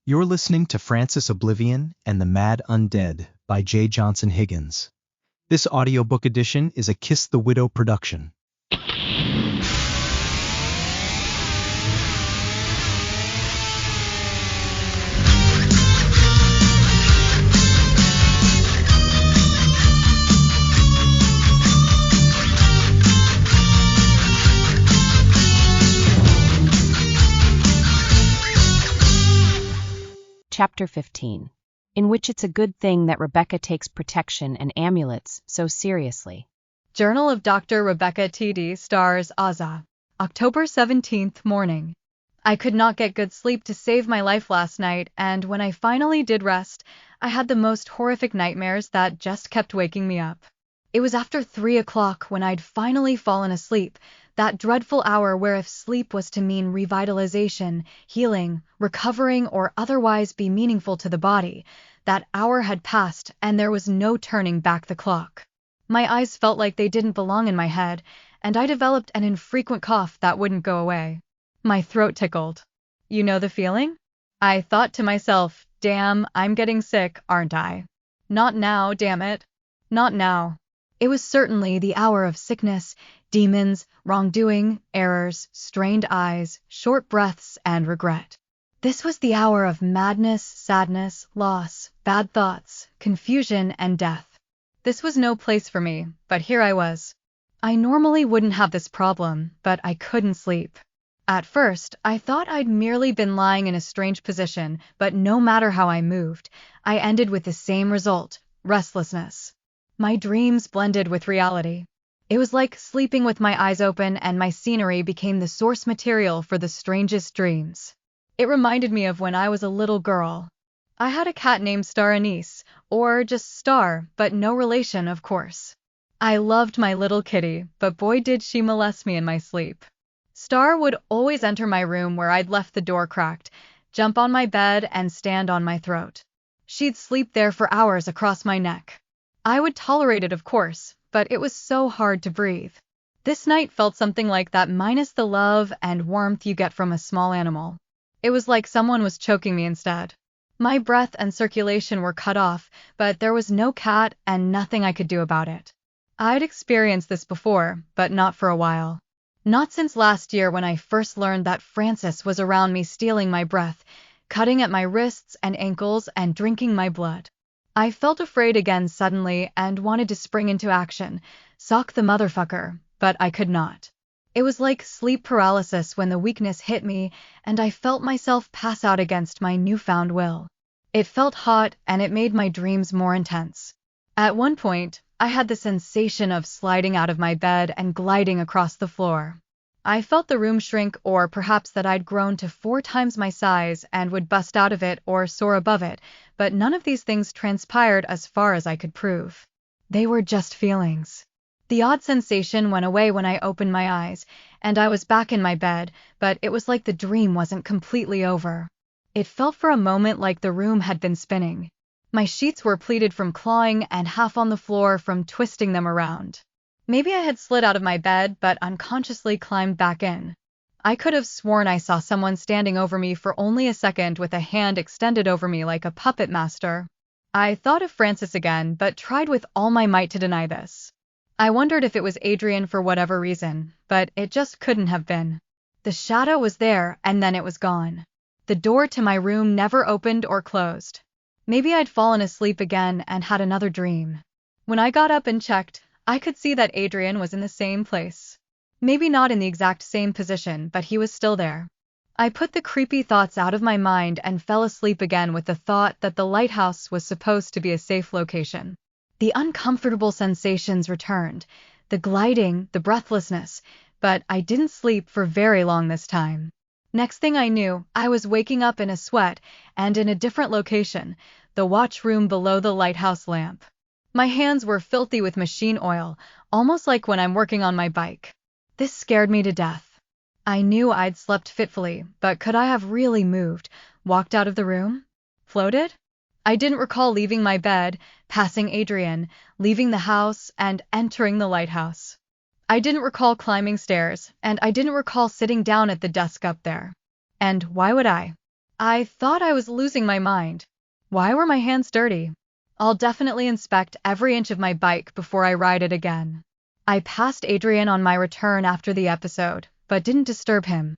You're listening to Francis Oblivion and the Mad Undead by J. Johnson Higgins. This audiobook edition is a Kiss the Widow production. Chapter 15, in which it's a good thing that Rebecca takes protection and amulets so seriously. Journal of Dr. Rebecca T.D. stars Azza. October 17th morning. I could not get good sleep to save my life last night, and when I finally did rest, I had the most horrific nightmares that just kept waking me up. It was after 3 o'clock when I'd finally fallen asleep, that dreadful hour where if sleep was to mean revitalization, healing, recovering, or otherwise be meaningful to the body, that hour had passed and there was no turning back the clock. My eyes felt like they didn't belong in my head, and I developed an infrequent cough that wouldn't go away. My throat tickled. You know the feeling? I thought to myself, damn, I'm getting sick, aren't I? Not now, damn it. Not now. It was certainly the hour of sickness, demons, wrongdoing, errors, strained eyes, short breaths, and regret. This was the hour of madness, sadness, loss, bad thoughts, confusion, and death. This was no place for me, but here I was. I normally wouldn't have this problem, but I couldn't sleep. At first, I thought I'd merely been lying in a strange position, but no matter how I moved, I ended with the same result: restlessness. My dreams blended with reality. It was like sleeping with my eyes open, and my scenery became the source material for the strangest dreams. It reminded me of when I was a little girl. I had a cat named Star Anise, or just Star, but no relation, of course. I loved my little kitty, but boy did she molest me in my sleep. Star would always enter my room where I'd left the door cracked, jump on my bed, and stand on my throat. She'd sleep there for hours across my neck. I would tolerate it, of course, but it was so hard to breathe. This night felt something like that, minus the love and warmth you get from a small animal. It was like someone was choking me instead. My breath and circulation were cut off, but there was no cat and nothing I could do about it. I'd experienced this before, but not for a while. Not since last year when I first learned that Francis was around me, stealing my breath, cutting at my wrists and ankles, and drinking my blood. I felt afraid again suddenly and wanted to spring into action, sock the motherfucker, but I could not. It was like sleep paralysis when the weakness hit me and I felt myself pass out against my newfound will. It felt hot and it made my dreams more intense. At one point, I had the sensation of sliding out of my bed and gliding across the floor. I felt the room shrink, or perhaps that I'd grown to 4 times my size and would bust out of it or soar above it, but none of these things transpired as far as I could prove. They were just feelings. The odd sensation went away when I opened my eyes, and I was back in my bed, but it was like the dream wasn't completely over. It felt for a moment like the room had been spinning. My sheets were pleated from clawing and half on the floor from twisting them around. Maybe I had slid out of my bed, but unconsciously climbed back in. I could have sworn I saw someone standing over me for only a second with a hand extended over me like a puppet master. I thought of Francis again, but tried with all my might to deny this. I wondered if it was Adrian for whatever reason, but it just couldn't have been. The shadow was there, and then it was gone. The door to my room never opened or closed. Maybe I'd fallen asleep again and had another dream. When I got up and checked, I could see that Adrian was in the same place. Maybe not in the exact same position, but he was still there. I put the creepy thoughts out of my mind and fell asleep again with the thought that the lighthouse was supposed to be a safe location. The uncomfortable sensations returned, the gliding, the breathlessness, but I didn't sleep for very long this time. Next thing I knew, I was waking up in a sweat and in a different location, the watch room below the lighthouse lamp. My hands were filthy with machine oil, almost like when I'm working on my bike. This scared me to death. I knew I'd slept fitfully, but could I have really moved, walked out of the room? Floated? I didn't recall leaving my bed, passing Adrian, leaving the house, and entering the lighthouse. I didn't recall climbing stairs, and I didn't recall sitting down at the desk up there. And why would I? I thought I was losing my mind. Why were my hands dirty? I'll definitely inspect every inch of my bike before I ride it again. I passed Adrian on my return after the episode, but didn't disturb him.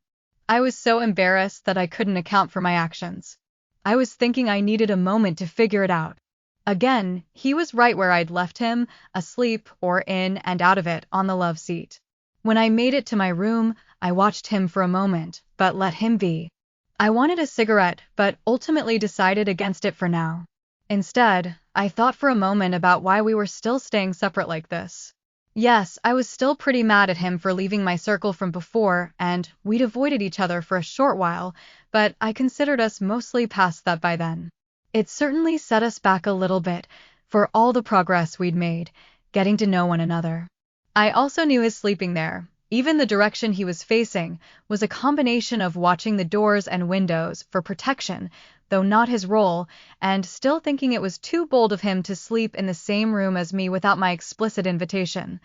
I was so embarrassed that I couldn't account for my actions. I was thinking I needed a moment to figure it out. Again, he was right where I'd left him, asleep or in and out of it on the love seat. When I made it to my room, I watched him for a moment, but let him be. I wanted a cigarette, but ultimately decided against it for now. Instead, I thought for a moment about why we were still staying separate like this. Yes, I was still pretty mad at him for leaving my circle from before, and we'd avoided each other for a short while, but I considered us mostly past that by then. It certainly set us back a little bit, for all the progress we'd made, getting to know one another. I also knew his sleeping there, even the direction he was facing, was a combination of watching the doors and windows for protection, though not his role, and still thinking it was too bold of him to sleep in the same room as me without my explicit invitation.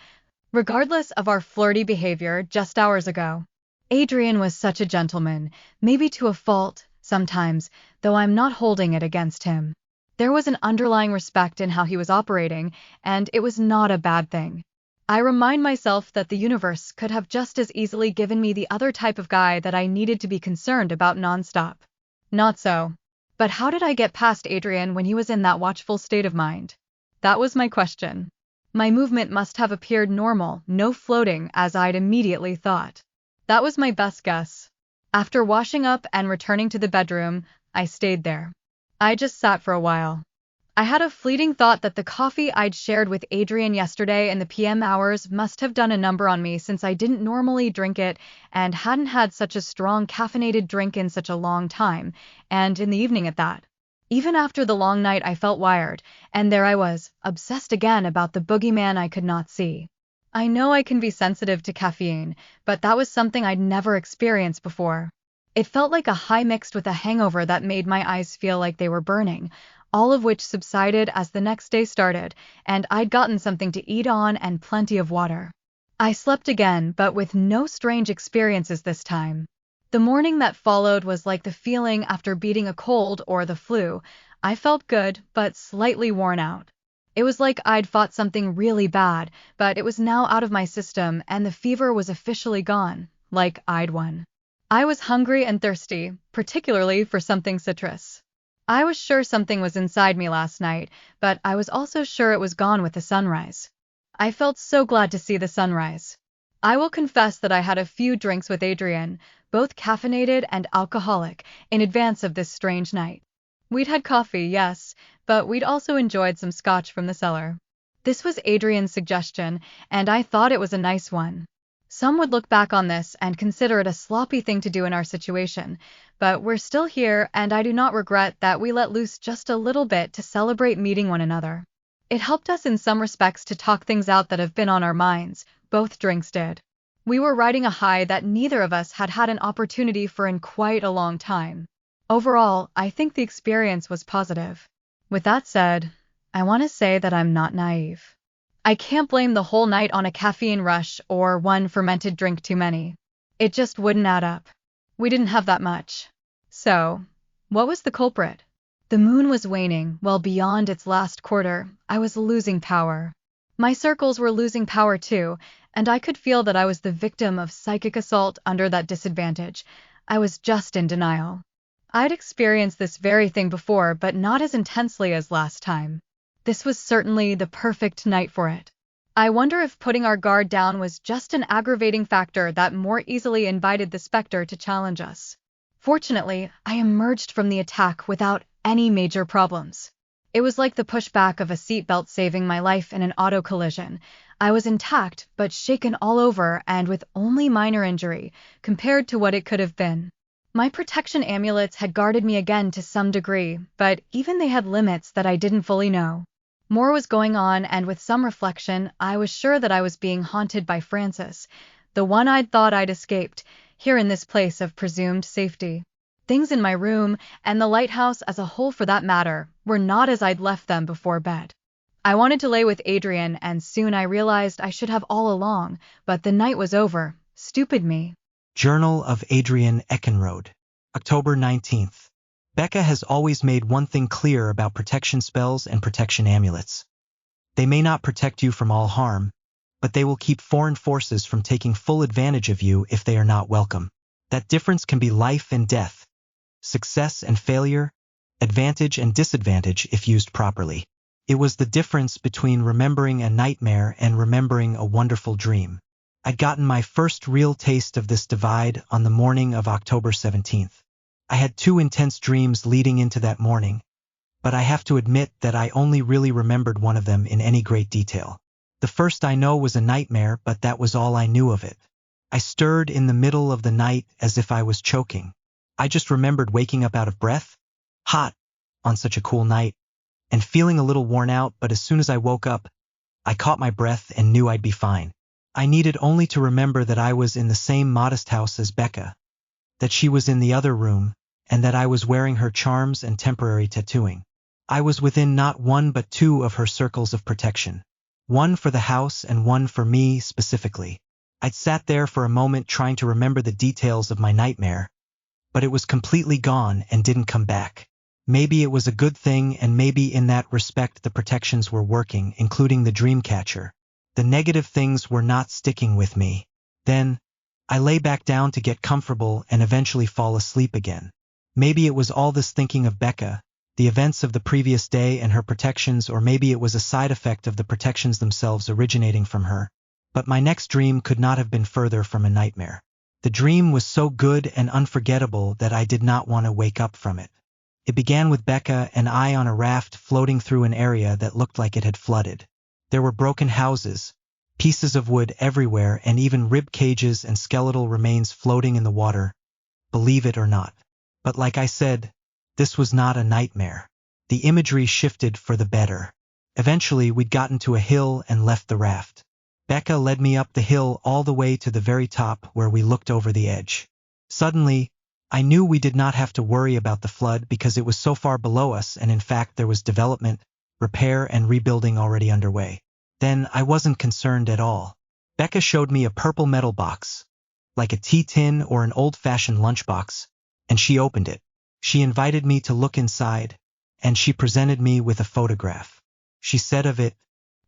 Regardless of our flirty behavior just hours ago, Adrian was such a gentleman, maybe to a fault, sometimes, though I'm not holding it against him. There was an underlying respect in how he was operating, and it was not a bad thing. I remind myself that the universe could have just as easily given me the other type of guy that I needed to be concerned about nonstop. Not so. But how did I get past Adrian when he was in that watchful state of mind? That was my question. My movement must have appeared normal, no floating, as I'd immediately thought. That was my best guess. After washing up and returning to the bedroom, I stayed there. I just sat for a while. I had a fleeting thought that the coffee I'd shared with Adrian yesterday in the PM hours must have done a number on me since I didn't normally drink it and hadn't had such a strong caffeinated drink in such a long time, and in the evening at that. Even after the long night I felt wired, and there I was, obsessed again about the boogeyman I could not see. I know I can be sensitive to caffeine, but that was something I'd never experienced before. It felt like a high mixed with a hangover that made my eyes feel like they were burning, all of which subsided as the next day started, and I'd gotten something to eat on and plenty of water. I slept again, but with no strange experiences this time. The morning that followed was like the feeling after beating a cold or the flu. I felt good, but slightly worn out. It was like I'd fought something really bad, but it was now out of my system and the fever was officially gone, like I'd won. I was hungry and thirsty, particularly for something citrus. I was sure something was inside me last night, but I was also sure it was gone with the sunrise. I felt so glad to see the sunrise. I will confess that I had a few drinks with Adrian, both caffeinated and alcoholic, in advance of this strange night. We'd had coffee, yes, but we'd also enjoyed some scotch from the cellar. This was Adrian's suggestion, and I thought it was a nice one. Some would look back on this and consider it a sloppy thing to do in our situation, but we're still here and I do not regret that we let loose just a little bit to celebrate meeting one another. It helped us in some respects to talk things out that have been on our minds, both drinks did. We were riding a high that neither of us had had an opportunity for in quite a long time. Overall, I think the experience was positive. With that said, I want to say that I'm not naive. I can't blame the whole night on a caffeine rush or one fermented drink too many. It just wouldn't add up. We didn't have that much. So, what was the culprit? The moon was waning, well beyond its last quarter. I was losing power. My circles were losing power too, and I could feel that I was the victim of psychic assault under that disadvantage. I was just in denial. I'd experienced this very thing before, but not as intensely as last time. This was certainly the perfect night for it. I wonder if putting our guard down was just an aggravating factor that more easily invited the specter to challenge us. Fortunately, I emerged from the attack without any major problems. It was like the pushback of a seatbelt saving my life in an auto collision. I was intact, but shaken all over and with only minor injury, compared to what it could have been. My protection amulets had guarded me again to some degree, but even they had limits that I didn't fully know. More was going on, and with some reflection, I was sure that I was being haunted by Francis, the one I'd thought I'd escaped, here in this place of presumed safety. Things in my room, and the lighthouse as a whole for that matter, were not as I'd left them before bed. I wanted to lay with Adrian, and soon I realized I should have all along, but the night was over. Stupid me. Journal of Adrian Eckenrode, October 19th. Becca has always made one thing clear about protection spells and protection amulets. They may not protect you from all harm, but they will keep foreign forces from taking full advantage of you if they are not welcome. That difference can be life and death, success and failure, advantage and disadvantage if used properly. It was the difference between remembering a nightmare and remembering a wonderful dream. I'd gotten my first real taste of this divide on the morning of October 17th. I had 2 intense dreams leading into that morning, but I have to admit that I only really remembered one of them in any great detail. The first I know was a nightmare, but that was all I knew of it. I stirred in the middle of the night as if I was choking. I just remembered waking up out of breath, hot, on such a cool night, and feeling a little worn out, but as soon as I woke up, I caught my breath and knew I'd be fine. I needed only to remember that I was in the same modest house as Becca, that she was in the other room, and that I was wearing her charms and temporary tattooing. I was within not 1 but 2 of her circles of protection. 1 for the house and 1 for me specifically. I'd sat there for a moment trying to remember the details of my nightmare, but it was completely gone and didn't come back. Maybe it was a good thing, and maybe in that respect the protections were working, including the dream catcher. The negative things were not sticking with me. Then, I lay back down to get comfortable and eventually fall asleep again. Maybe it was all this thinking of Becca, the events of the previous day and her protections, or maybe it was a side effect of the protections themselves originating from her. But my next dream could not have been further from a nightmare. The dream was so good and unforgettable that I did not want to wake up from it. It began with Becca and I on a raft floating through an area that looked like it had flooded. There were broken houses, pieces of wood everywhere, and even rib cages and skeletal remains floating in the water, believe it or not. But like I said, this was not a nightmare. The imagery shifted for the better. Eventually, we'd gotten to a hill and left the raft. Becca led me up the hill all the way to the very top where we looked over the edge. Suddenly, I knew we did not have to worry about the flood because it was so far below us, and in fact there was development, repair and rebuilding already underway. Then I wasn't concerned at all. Becca showed me a purple metal box, like a tea tin or an old-fashioned lunchbox, and she opened it. She invited me to look inside, and she presented me with a photograph. She said of it,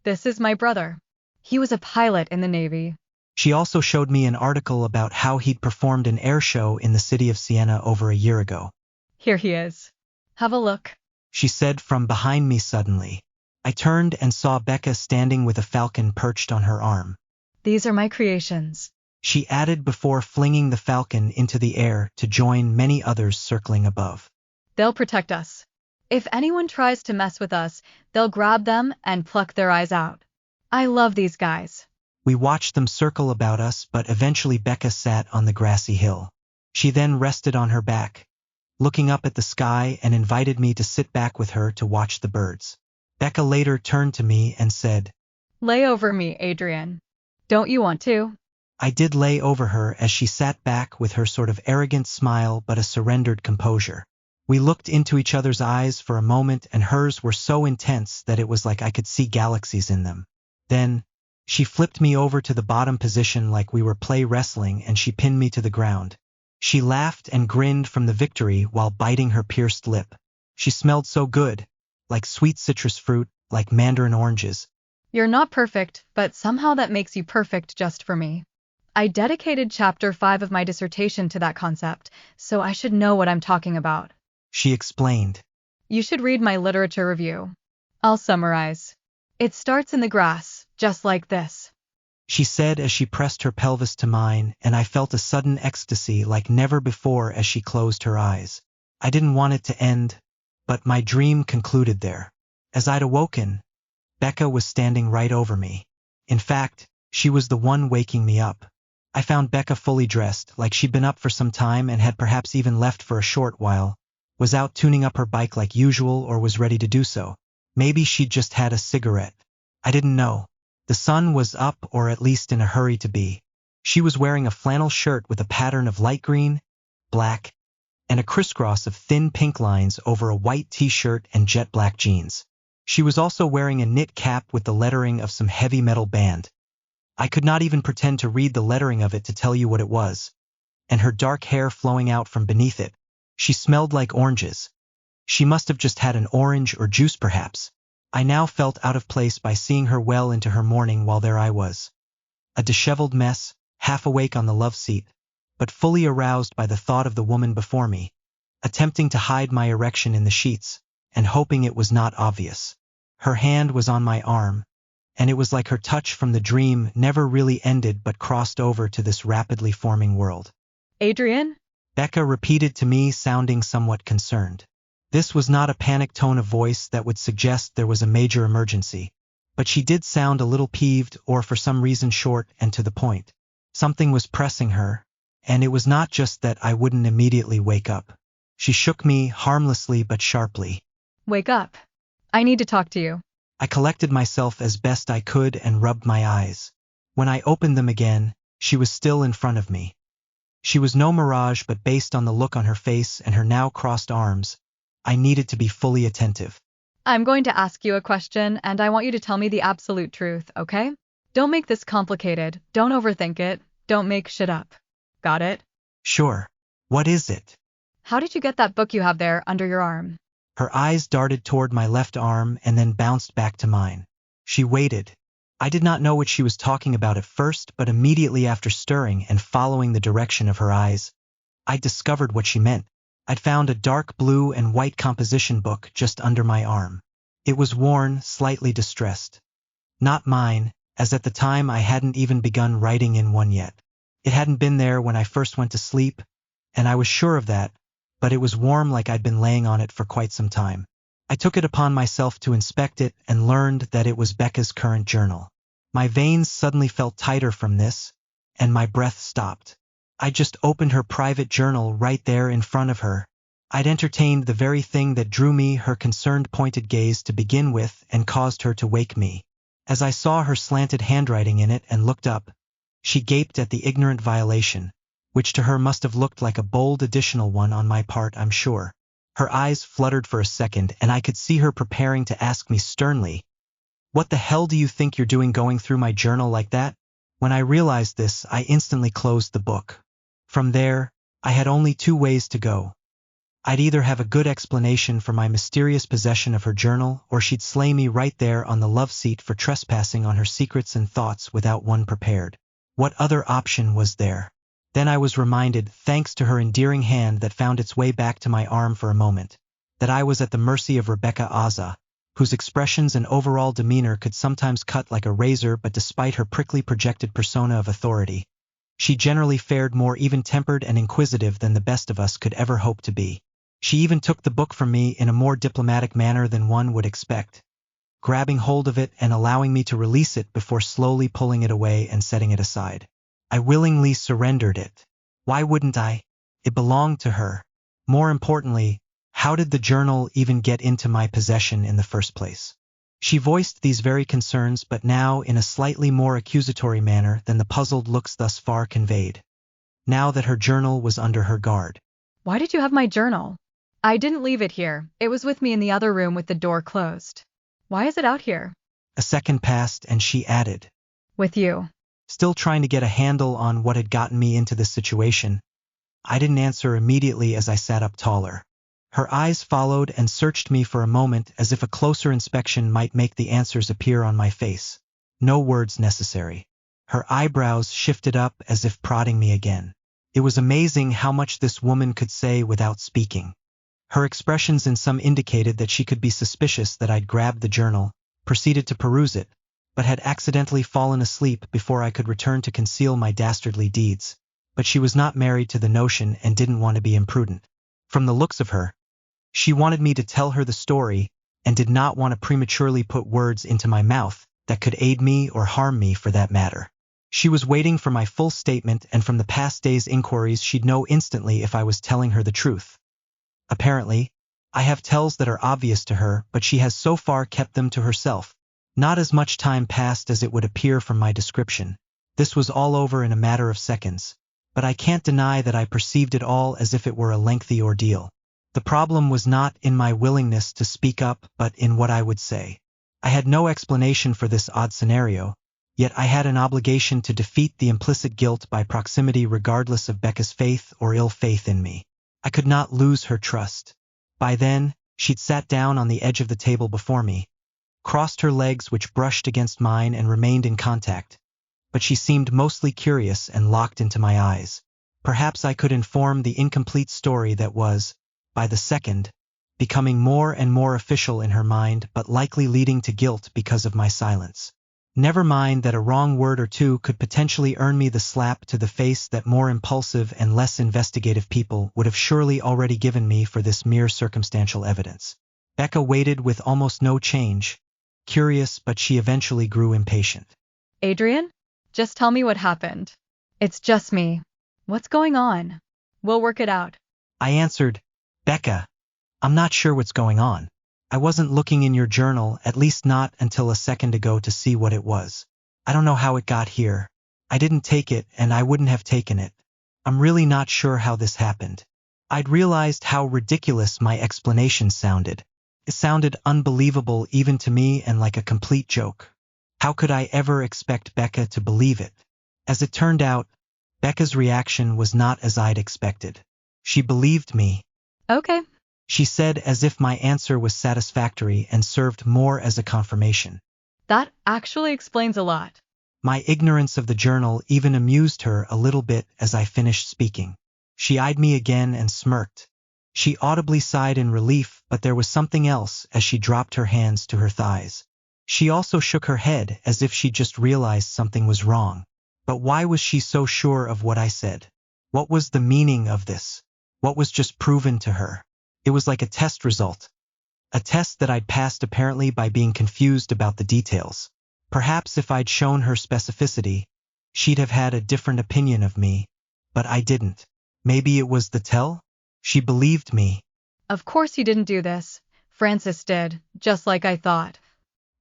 "This is my brother. He was a pilot in the Navy." She also showed me an article about how he'd performed an air show in the city of Siena over a year ago. "Here he is. Have a look," she said from behind me suddenly. I turned and saw Becca standing with a falcon perched on her arm. "These are my creations," she added before flinging the falcon into the air to join many others circling above. "They'll protect us. If anyone tries to mess with us, they'll grab them and pluck their eyes out. I love these guys." We watched them circle about us, but eventually Becca sat on the grassy hill. She then rested on her back, looking up at the sky, and invited me to sit back with her to watch the birds. Becca later turned to me and said, "Lay over me, Adrian. Don't you want to?" I did lay over her as she sat back with her sort of arrogant smile but a surrendered composure. We looked into each other's eyes for a moment, and hers were so intense that it was like I could see galaxies in them. Then, she flipped me over to the bottom position like we were play wrestling, and she pinned me to the ground. She laughed and grinned from the victory while biting her pierced lip. She smelled so good, like sweet citrus fruit, like mandarin oranges. "You're not perfect, but somehow that makes you perfect just for me. I dedicated chapter 5 of my dissertation to that concept, so I should know what I'm talking about," she explained. "You should read my literature review. I'll summarize. It starts in the grass, just like this," she said as she pressed her pelvis to mine, and I felt a sudden ecstasy like never before as she closed her eyes. I didn't want it to end, but my dream concluded there. As I'd awoken, Becca was standing right over me. In fact, she was the one waking me up. I found Becca fully dressed, like she'd been up for some time and had perhaps even left for a short while, was out tuning up her bike like usual, or was ready to do so. Maybe she'd just had a cigarette. I didn't know. The sun was up, or at least in a hurry to be. She was wearing a flannel shirt with a pattern of light green, black, and a crisscross of thin pink lines over a white t-shirt and jet black jeans. She was also wearing a knit cap with the lettering of some heavy metal band. I could not even pretend to read the lettering of it to tell you what it was, and her dark hair flowing out from beneath it, She smelled like oranges. She must have just had an orange or juice perhaps. I now felt out of place by seeing her well into her morning while there I was. A disheveled mess, half awake on the love seat, but fully aroused by the thought of the woman before me, attempting to hide my erection in the sheets, and hoping it was not obvious. Her hand was on my arm, and it was like her touch from the dream never really ended but crossed over to this rapidly forming world. Adrian? Becca repeated to me, sounding somewhat concerned. This was not a panic tone of voice that would suggest there was a major emergency, but she did sound a little peeved or for some reason short and to the point. Something was pressing her, and it was not just that I wouldn't immediately wake up. She shook me harmlessly but sharply. Wake up. I need to talk to you. I collected myself as best I could and rubbed my eyes. When I opened them again, she was still in front of me. She was no mirage, but based on the look on her face and her now crossed arms, I needed to be fully attentive. I'm going to ask you a question, and I want you to tell me the absolute truth, okay? Don't make this complicated. Don't overthink it. Don't make shit up. Got it? Sure. What is it? How did you get that book you have there under your arm? Her eyes darted toward my left arm and then bounced back to mine. She waited. I did not know what she was talking about at first, but immediately after stirring and following the direction of her eyes, I discovered what she meant. I'd found a dark blue and white composition book just under my arm. It was worn, slightly distressed. Not mine, as at the time I hadn't even begun writing in one yet. It hadn't been there when I first went to sleep, and I was sure of that, but it was warm like I'd been laying on it for quite some time. I took it upon myself to inspect it and learned that it was Becca's current journal. My veins suddenly felt tighter from this, and my breath stopped. I just opened her private journal right there in front of her. I'd entertained the very thing that drew me her concerned pointed gaze to begin with and caused her to wake me. As I saw her slanted handwriting in it and looked up, she gaped at the ignorant violation, which to her must have looked like a bold additional one on my part, I'm sure. Her eyes fluttered for a second, and I could see her preparing to ask me sternly, "What the hell do you think you're doing going through my journal like that?" When I realized this, I instantly closed the book. From there, I had only two ways to go. I'd either have a good explanation for my mysterious possession of her journal, or she'd slay me right there on the love seat for trespassing on her secrets and thoughts without one prepared. What other option was there? Then I was reminded, thanks to her endearing hand that found its way back to my arm for a moment, that I was at the mercy of Rebecca Azza, whose expressions and overall demeanor could sometimes cut like a razor, but despite her prickly projected persona of authority, she generally fared more even-tempered and inquisitive than the best of us could ever hope to be. She even took the book from me in a more diplomatic manner than one would expect, grabbing hold of it and allowing me to release it before slowly pulling it away and setting it aside. I willingly surrendered it. Why wouldn't I? It belonged to her. More importantly, how did the journal even get into my possession in the first place? She voiced these very concerns, but now in a slightly more accusatory manner than the puzzled looks thus far conveyed. Now that her journal was under her guard. Why did you have my journal? I didn't leave it here. It was with me in the other room with the door closed. Why is it out here? A second passed and she added. With you. Still trying to get a handle on what had gotten me into this situation. I didn't answer immediately as I sat up taller. Her eyes followed and searched me for a moment as if a closer inspection might make the answers appear on my face. No words necessary. Her eyebrows shifted up as if prodding me again. It was amazing how much this woman could say without speaking. Her expressions in some indicated that she could be suspicious that I'd grabbed the journal, proceeded to peruse it, but had accidentally fallen asleep before I could return to conceal my dastardly deeds. But she was not married to the notion and didn't want to be imprudent. From the looks of her, she wanted me to tell her the story and did not want to prematurely put words into my mouth that could aid me or harm me for that matter. She was waiting for my full statement, and from the past day's inquiries she'd know instantly if I was telling her the truth. Apparently, I have tells that are obvious to her, but she has so far kept them to herself. Not as much time passed as it would appear from my description. This was all over in a matter of seconds, but I can't deny that I perceived it all as if it were a lengthy ordeal. The problem was not in my willingness to speak up, but in what I would say. I had no explanation for this odd scenario, yet I had an obligation to defeat the implicit guilt by proximity regardless of Becca's faith or ill faith in me. I could not lose her trust. By then, she'd sat down on the edge of the table before me, crossed her legs which brushed against mine and remained in contact, but she seemed mostly curious and locked into my eyes. Perhaps I could inform the incomplete story that was, by the second, becoming more and more official in her mind but likely leading to guilt because of my silence. Never mind that a wrong word or two could potentially earn me the slap to the face that more impulsive and less investigative people would have surely already given me for this mere circumstantial evidence. Becca waited with almost no change, curious, but she eventually grew impatient. Adrian? Just tell me what happened. It's just me. What's going on? We'll work it out. I answered, Becca, I'm not sure what's going on. I wasn't looking in your journal, at least not until a second ago, to see what it was. I don't know how it got here. I didn't take it and I wouldn't have taken it. I'm really not sure how this happened. I'd realized how ridiculous my explanation sounded. It sounded unbelievable even to me and like a complete joke. How could I ever expect Becca to believe it? As it turned out, Becca's reaction was not as I'd expected. She believed me. Okay. She said, as if my answer was satisfactory and served more as a confirmation. That actually explains a lot. My ignorance of the journal even amused her a little bit as I finished speaking. She eyed me again and smirked. She audibly sighed in relief, but there was something else as she dropped her hands to her thighs. She also shook her head as if she just realized something was wrong. But why was she so sure of what I said? What was the meaning of this? What was just proven to her? It was like a test result. A test that I'd passed apparently by being confused about the details. Perhaps if I'd shown her specificity, she'd have had a different opinion of me, but I didn't. Maybe it was the tell? She believed me. Of course you didn't do this. Francis did, just like I thought.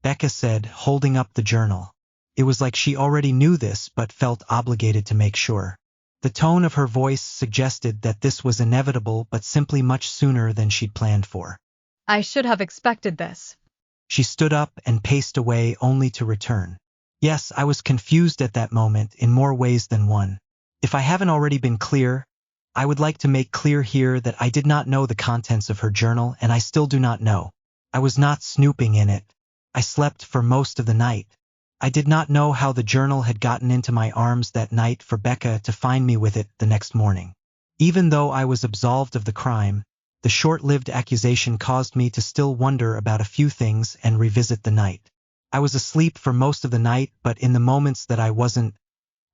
Becca said, holding up the journal. It was like she already knew this but felt obligated to make sure. The tone of her voice suggested that this was inevitable but simply much sooner than she'd planned for. I should have expected this. She stood up and paced away only to return. Yes, I was confused at that moment in more ways than one. If I haven't already been clear, I would like to make clear here that I did not know the contents of her journal and I still do not know. I was not snooping in it. I slept for most of the night. I did not know how the journal had gotten into my arms that night for Becca to find me with it the next morning. Even though I was absolved of the crime, the short-lived accusation caused me to still wonder about a few things and revisit the night. I was asleep for most of the night, but in the moments that I wasn't,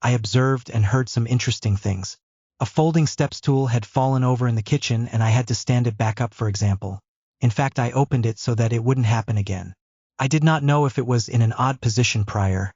I observed and heard some interesting things. A folding step stool had fallen over in the kitchen and I had to stand it back up, for example. In fact, I opened it so that it wouldn't happen again. I did not know if it was in an odd position prior.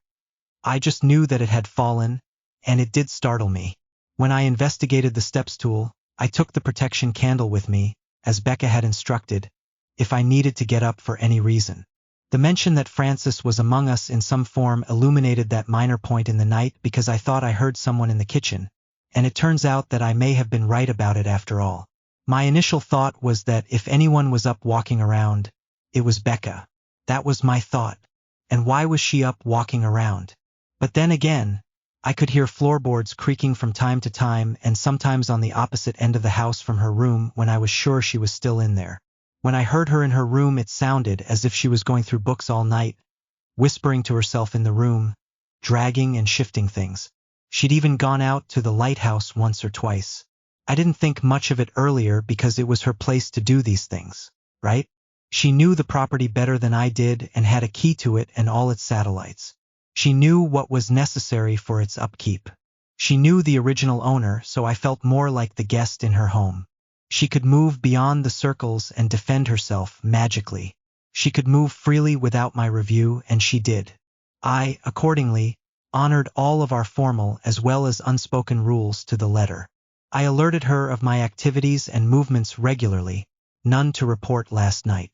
I just knew that it had fallen, and it did startle me. When I investigated the step stool, I took the protection candle with me, as Becca had instructed, if I needed to get up for any reason. The mention that Francis was among us in some form illuminated that minor point in the night because I thought I heard someone in the kitchen, and it turns out that I may have been right about it after all. My initial thought was that if anyone was up walking around, it was Becca. That was my thought. And why was she up walking around? But then again, I could hear floorboards creaking from time to time and sometimes on the opposite end of the house from her room when I was sure she was still in there. When I heard her in her room, it sounded as if she was going through books all night, whispering to herself in the room, dragging and shifting things. She'd even gone out to the lighthouse once or twice. I didn't think much of it earlier because it was her place to do these things, right? She knew the property better than I did and had a key to it and all its satellites. She knew what was necessary for its upkeep. She knew the original owner, so I felt more like the guest in her home. She could move beyond the circles and defend herself magically. She could move freely without my review, and she did. I, accordingly, honored all of our formal as well as unspoken rules to the letter. I alerted her of my activities and movements regularly, none to report last night.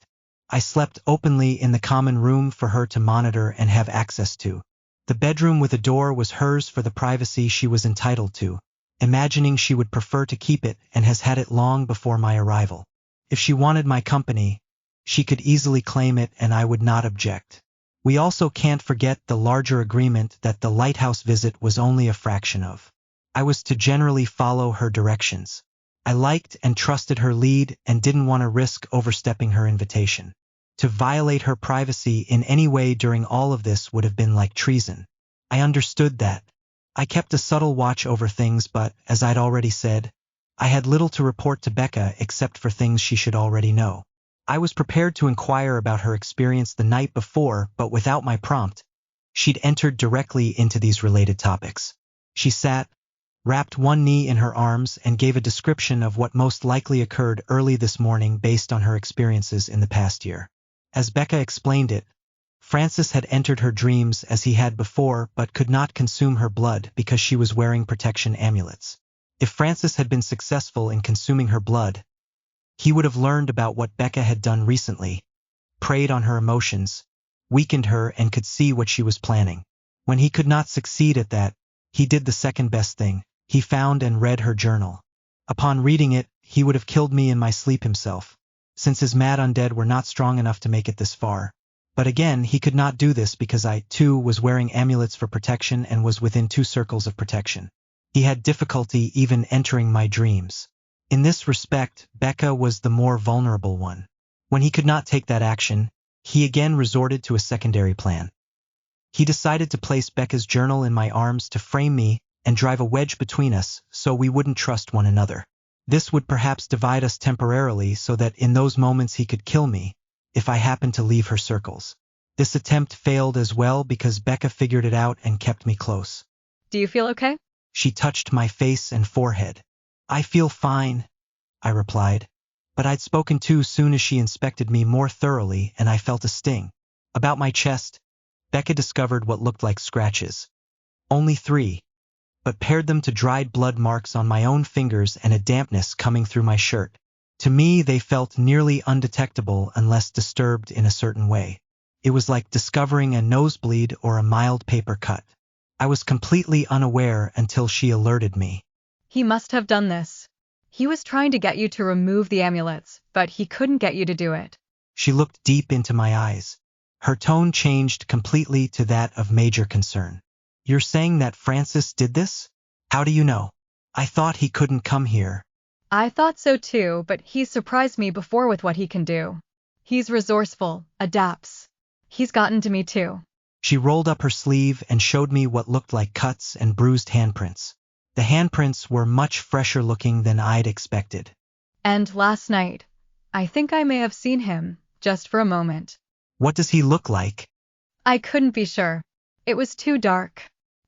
I slept openly in the common room for her to monitor and have access to. The bedroom with a door was hers for the privacy she was entitled to, imagining she would prefer to keep it and has had it long before my arrival. If she wanted my company, she could easily claim it and I would not object. We also can't forget the larger agreement that the lighthouse visit was only a fraction of. I was to generally follow her directions. I liked and trusted her lead and didn't want to risk overstepping her invitation. To violate her privacy in any way during all of this would have been like treason. I understood that. I kept a subtle watch over things, but, as I'd already said, I had little to report to Becca except for things she should already know. I was prepared to inquire about her experience the night before, but without my prompt, she'd entered directly into these related topics. She sat, wrapped one knee in her arms, and gave a description of what most likely occurred early this morning based on her experiences in the past year. As Becca explained it, Francis had entered her dreams as he had before, but could not consume her blood because she was wearing protection amulets. If Francis had been successful in consuming her blood, he would have learned about what Becca had done recently, preyed on her emotions, weakened her, and could see what she was planning. When he could not succeed at that, he did the second best thing. He found and read her journal. Upon reading it, he would have killed me in my sleep himself, since his mad undead were not strong enough to make it this far. But again, he could not do this because I, too, was wearing amulets for protection and was within 2 circles of protection. He had difficulty even entering my dreams. In this respect, Becca was the more vulnerable one. When he could not take that action, he again resorted to a secondary plan. He decided to place Becca's journal in my arms to frame me and drive a wedge between us so we wouldn't trust one another. This would perhaps divide us temporarily so that in those moments he could kill me if I happened to leave her circles. This attempt failed as well because Becca figured it out and kept me close. Do you feel okay? She touched my face and forehead. I feel fine, I replied, but I'd spoken too soon as she inspected me more thoroughly and I felt a sting. About my chest, Becca discovered what looked like scratches. Only 3, but paired them to dried blood marks on my own fingers and a dampness coming through my shirt. To me, they felt nearly undetectable unless disturbed in a certain way. It was like discovering a nosebleed or a mild paper cut. I was completely unaware until she alerted me. He must have done this. He was trying to get you to remove the amulets, but he couldn't get you to do it. She looked deep into my eyes. Her tone changed completely to that of major concern. You're saying that Francis did this? How do you know? I thought he couldn't come here. I thought so too, but he's surprised me before with what he can do. He's resourceful, adapts. He's gotten to me too. She rolled up her sleeve and showed me what looked like cuts and bruised handprints. The handprints were much fresher looking than I'd expected. And last night, I think I may have seen him, just for a moment. What does he look like? I couldn't be sure. It was too dark.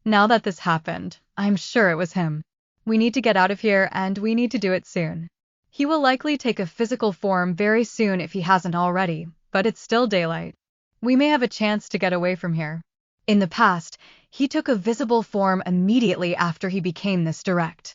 Now that this happened, I'm sure it was him. We need to get out of here, and we need to do it soon. He will likely take a physical form very soon if he hasn't already, but it's still daylight. We may have a chance to get away from here. In the past, he took a visible form immediately after he became this direct.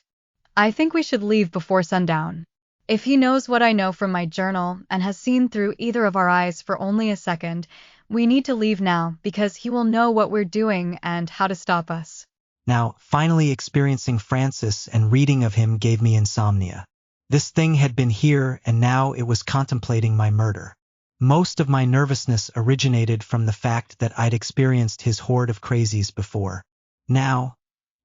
I think we should leave before sundown. If he knows what I know from my journal and has seen through either of our eyes for only a second, we need to leave now because he will know what we're doing and how to stop us. Now, finally experiencing Francis and reading of him gave me insomnia. This thing had been here and now it was contemplating my murder. Most of my nervousness originated from the fact that I'd experienced his horde of crazies before. Now,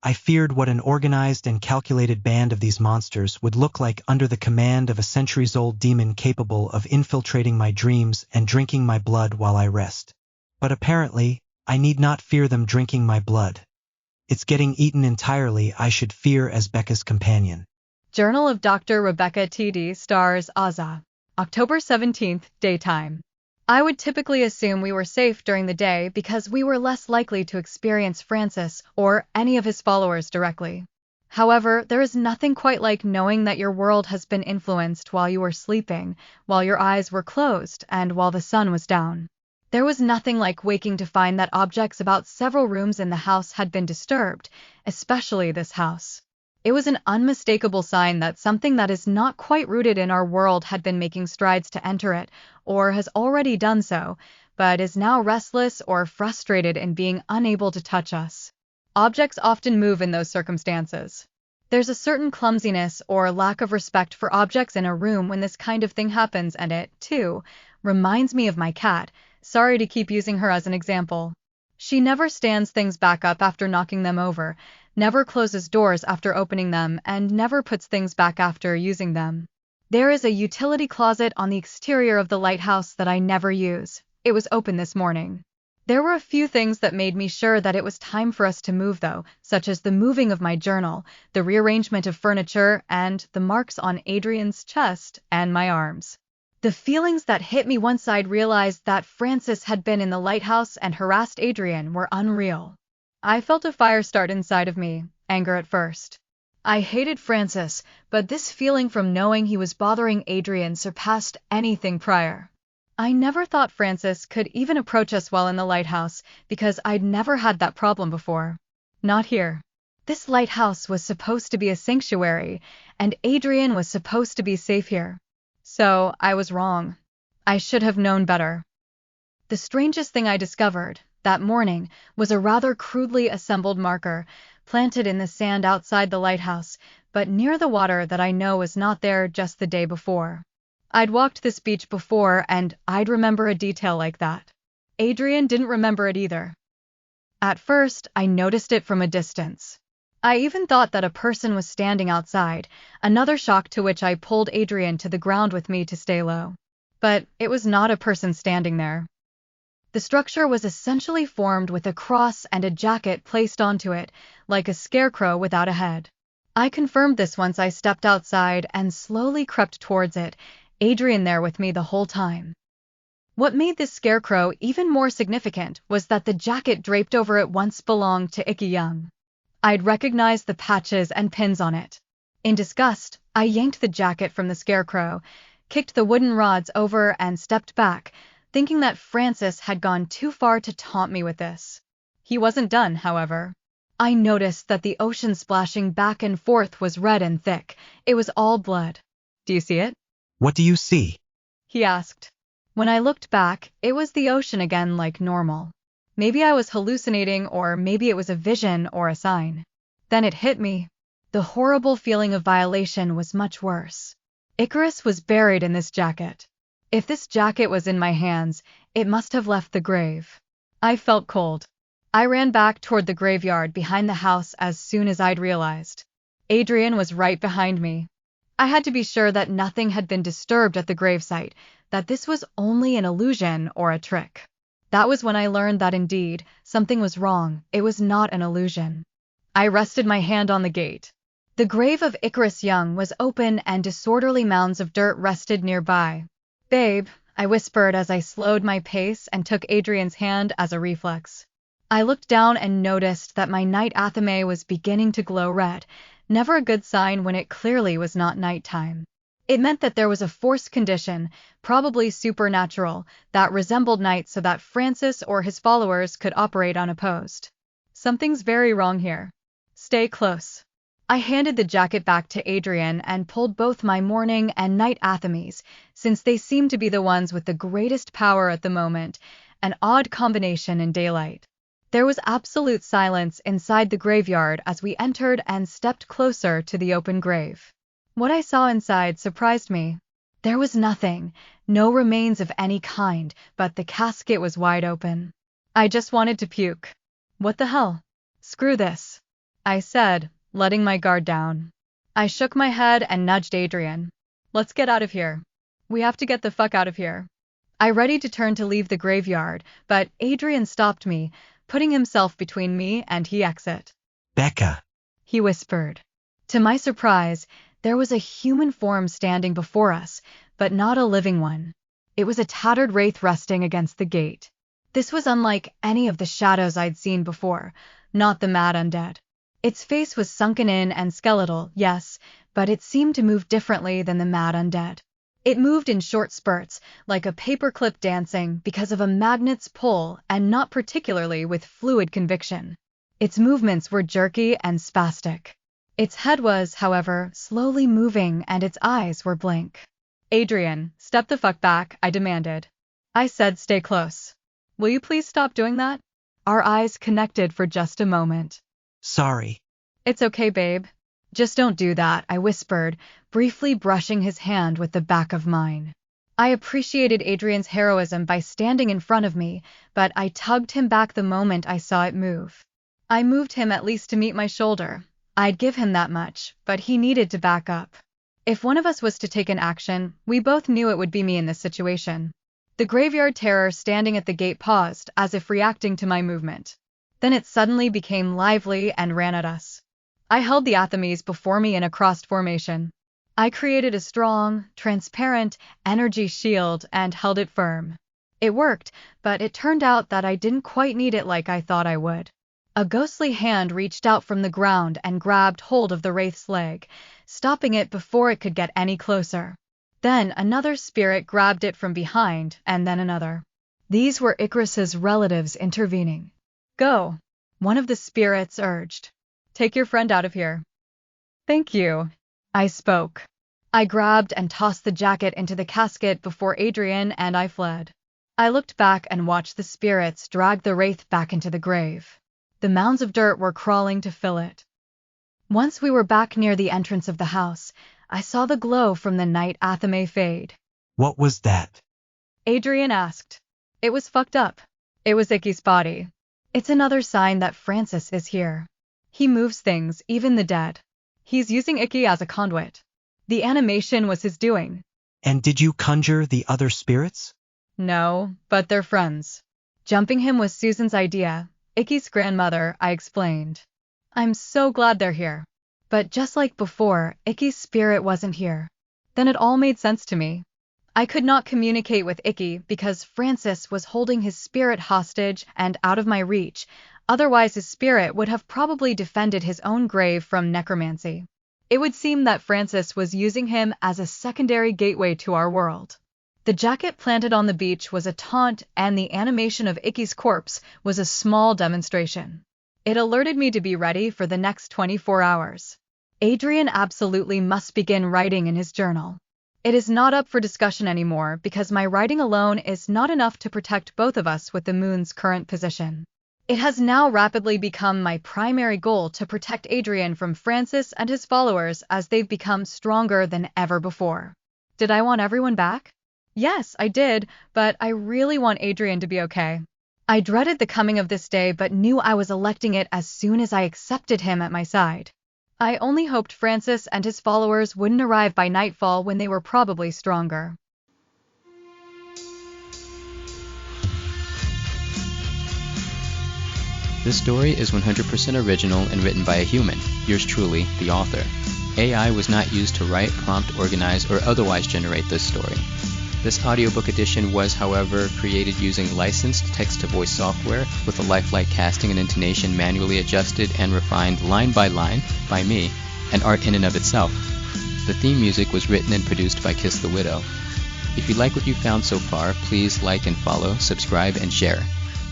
I feared what an organized and calculated band of these monsters would look like under the command of a centuries-old demon capable of infiltrating my dreams and drinking my blood while I rest. But apparently, I need not fear them drinking my blood. It's getting eaten entirely I should fear as Becca's companion. Journal of Dr. Rebecca T.D. Stars Aza. October 17th, daytime. I would typically assume we were safe during the day because we were less likely to experience Francis or any of his followers directly. However, there is nothing quite like knowing that your world has been influenced while you were sleeping, while your eyes were closed, and while the sun was down. There was nothing like waking to find that objects about several rooms in the house had been disturbed, especially this house. It was an unmistakable sign that something that is not quite rooted in our world had been making strides to enter it, or has already done so, but is now restless or frustrated in being unable to touch us. Objects often move in those circumstances. There's a certain clumsiness or lack of respect for objects in a room when this kind of thing happens, and it, too, reminds me of my cat. Sorry to keep using her as an example. She never stands things back up after knocking them over, never closes doors after opening them, and never puts things back after using them. There is a utility closet on the exterior of the lighthouse that I never use. It was open this morning. There were a few things that made me sure that it was time for us to move, though, such as the moving of my journal, the rearrangement of furniture, and the marks on Adrian's chest and my arms. The feelings that hit me once I'd realized that Francis had been in the lighthouse and harassed Adrian were unreal. I felt a fire start inside of me, anger at first. I hated Francis, but this feeling from knowing he was bothering Adrian surpassed anything prior. I never thought Francis could even approach us while in the lighthouse, because I'd never had that problem before. Not here. This lighthouse was supposed to be a sanctuary, and Adrian was supposed to be safe here. So, I was wrong. I should have known better. The strangest thing I discovered, that morning, was a rather crudely assembled marker, planted in the sand outside the lighthouse, but near the water that I know was not there just the day before. I'd walked this beach before, and I'd remember a detail like that. Adrian didn't remember it either. At first, I noticed it from a distance. I even thought that a person was standing outside, another shock to which I pulled Adrian to the ground with me to stay low. But it was not a person standing there. The structure was essentially formed with a cross and a jacket placed onto it, like a scarecrow without a head. I confirmed this once I stepped outside and slowly crept towards it, Adrian there with me the whole time. What made this scarecrow even more significant was that the jacket draped over it once belonged to Icky Young. I'd recognized the patches and pins on it. In disgust, I yanked the jacket from the scarecrow, kicked the wooden rods over, and stepped back, thinking that Francis had gone too far to taunt me with this. He wasn't done, however. I noticed that the ocean splashing back and forth was red and thick. It was all blood. Do you see it? What do you see? He asked. When I looked back, it was the ocean again like normal. Maybe I was hallucinating, or maybe it was a vision or a sign. Then it hit me. The horrible feeling of violation was much worse. Icarus was buried in this jacket. If this jacket was in my hands, it must have left the grave. I felt cold. I ran back toward the graveyard behind the house as soon as I'd realized. Adrian was right behind me. I had to be sure that nothing had been disturbed at the gravesite, that this was only an illusion or a trick. That was when I learned that indeed, something was wrong. It was not an illusion. I rested my hand on the gate. The grave of Icarus Young was open and disorderly mounds of dirt rested nearby. "Babe," I whispered as I slowed my pace and took Adrian's hand as a reflex. I looked down and noticed that my night athame was beginning to glow red, never a good sign when it clearly was not nighttime. It meant that there was a force condition, probably supernatural, that resembled night so that Francis or his followers could operate unopposed. Something's very wrong here. Stay close. I handed the jacket back to Adrian and pulled both my morning and night athames, since they seemed to be the ones with the greatest power at the moment, an odd combination in daylight. There was absolute silence inside the graveyard as we entered and stepped closer to the open grave. What I saw inside surprised me. There was nothing, no remains of any kind, but the casket was wide open. I just wanted to puke. What the hell? Screw this, I said, letting my guard down. I shook my head and nudged Adrian. Let's get out of here. We have to get the fuck out of here. I readied to turn to leave the graveyard, but Adrian stopped me, putting himself between me and he exit. Becca, He whispered. To my surprise, there was a human form standing before us, but not a living one. It was a tattered wraith resting against the gate. This was unlike any of the shadows I'd seen before, not the mad undead. Its face was sunken in and skeletal, yes, but it seemed to move differently than the mad undead. It moved in short spurts, like a paperclip dancing because of a magnet's pull and not particularly with fluid conviction. Its movements were jerky and spastic. Its head was, however, slowly moving and its eyes were blank. Adrian, step the fuck back, I demanded. I said stay close. Will you please stop doing that? Our eyes connected for just a moment. Sorry. It's okay, babe. Just don't do that, I whispered, briefly brushing his hand with the back of mine. I appreciated Adrian's heroism by standing in front of me, but I tugged him back the moment I saw it move. I moved him at least to meet my shoulder. I'd give him that much, but he needed to back up. If one of us was to take an action, we both knew it would be me in this situation. The graveyard terror standing at the gate paused, as if reacting to my movement. Then it suddenly became lively and ran at us. I held the Athames before me in a crossed formation. I created a strong, transparent energy shield and held it firm. It worked, but it turned out that I didn't quite need it like I thought I would. A ghostly hand reached out from the ground and grabbed hold of the wraith's leg, stopping it before it could get any closer. Then another spirit grabbed it from behind, and then another. These were Icarus's relatives intervening. Go, one of the spirits urged. Take your friend out of here. Thank you, I spoke. I grabbed and tossed the jacket into the casket before Adrian and I fled. I looked back and watched the spirits drag the wraith back into the grave. The mounds of dirt were crawling to fill it. Once we were back near the entrance of the house, I saw the glow from the night Athame fade. What was that? Adrian asked. It was fucked up. It was Icky's body. It's another sign that Francis is here. He moves things, even the dead. He's using Icky as a conduit. The animation was his doing. And did you conjure the other spirits? No, but they're friends. Jumping him was Susan's idea. Icky's grandmother, I explained. I'm so glad they're here. But just like before, Icky's spirit wasn't here. Then it all made sense to me. I could not communicate with Icky because Francis was holding his spirit hostage and out of my reach. Otherwise his spirit would have probably defended his own grave from necromancy. It would seem that Francis was using him as a secondary gateway to our world. The jacket planted on the beach was a taunt, and the animation of Icky's corpse was a small demonstration. It alerted me to be ready for the next 24 hours. Adrian absolutely must begin writing in his journal. It is not up for discussion anymore because my writing alone is not enough to protect both of us with the moon's current position. It has now rapidly become my primary goal to protect Adrian from Francis and his followers as they've become stronger than ever before. Did I want everyone back? Yes, I did, but I really want Adrian to be okay. I dreaded the coming of this day but knew I was electing it as soon as I accepted him at my side. I only hoped Francis and his followers wouldn't arrive by nightfall when they were probably stronger. This story is 100% original and written by a human, yours truly, the author. AI was not used to write, prompt, organize, or otherwise generate this story. This audiobook edition was, however, created using licensed text-to-voice software with a lifelike casting and intonation manually adjusted and refined line by line by me, and art in and of itself. The theme music was written and produced by Kiss the Widow. If you like what you found so far, please like and follow, subscribe, and share.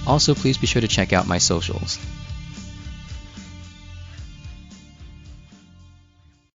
Also, please be sure to check out my socials.